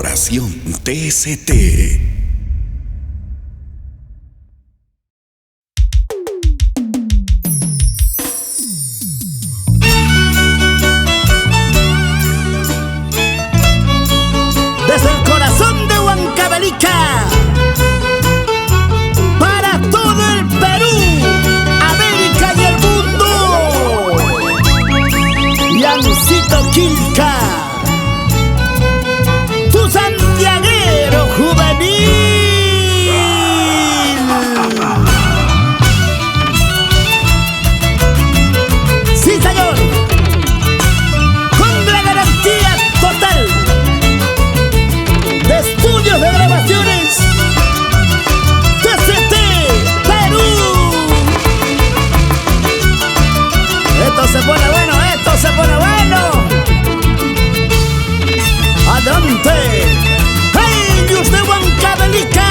Corporación TST. Desde el corazón de Huancavelica, para todo el Perú, América y el mundo, Yancito Quilca, tu santiaguero juvenil. Sí, señor, con la garantía total de estudios de grabaciones TST Perú. Esto se pone bueno, esto se pone bueno. Adelante, hey, Dios de Huancavelica.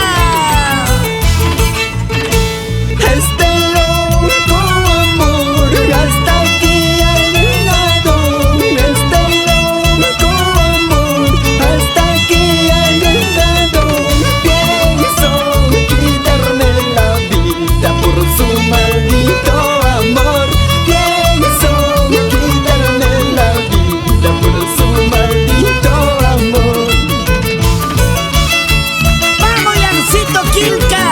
Este loco amor hasta aquí ha llegado. Este loco amor hasta aquí ha llegado. Pienso quitarme la vida por su maldito amor. Pienso quitarme la vida por su maldito amor. Vamos, Yancito Quilca.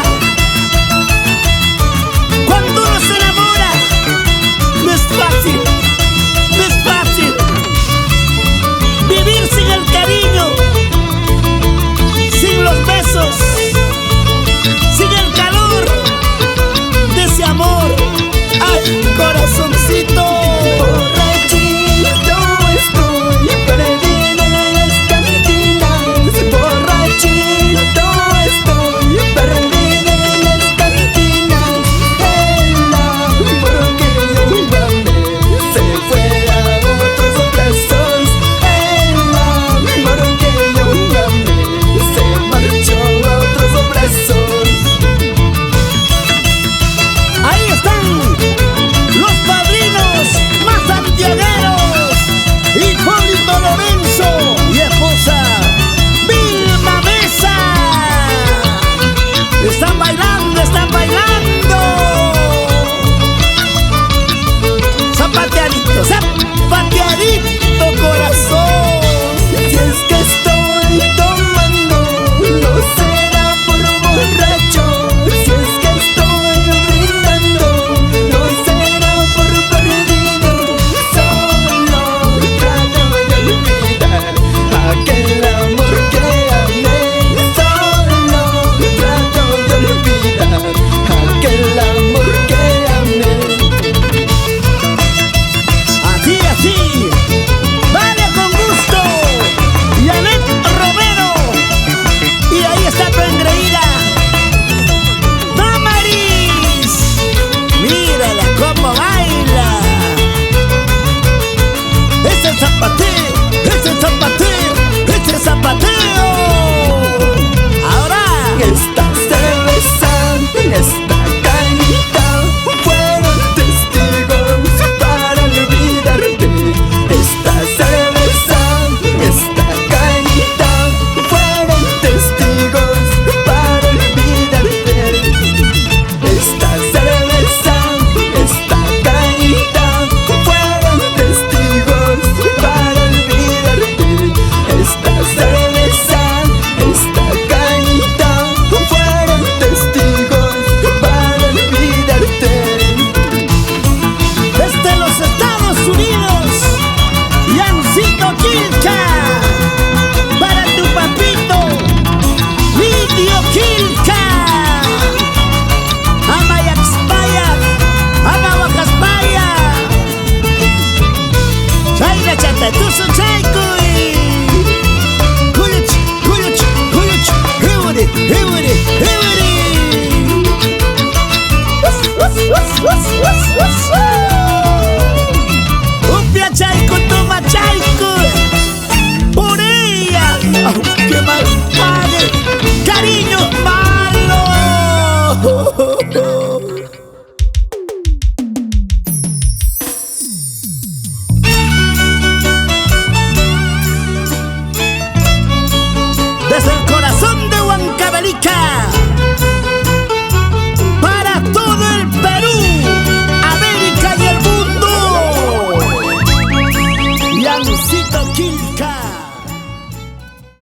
Cuando uno se enamora, no es fácil, no es fácil vivir sin el cariño, sin los besos, sin el calor de ese amor. ¡Ay, corazoncito! Borrachito estoy perdido en las cantinas. Borrachito estoy perdido en las cantinas. El amor que yo amé se fue a otros brazos. El amor que yo amé se marchó a otros brazos. Ahí están los padrinos más santiagueros, Hipólito Lorenzo y esposa Vilma Mesa. Están bailando, están bailando. Zapateadito, zapateadito, corazón. Si es que estoy tomando, no será por borracho. Si es que estoy brindando, no será por perdido. Solo trato de olvidar aquel amor que amé. Solo trato de olvidar aquel amor que amé. Kill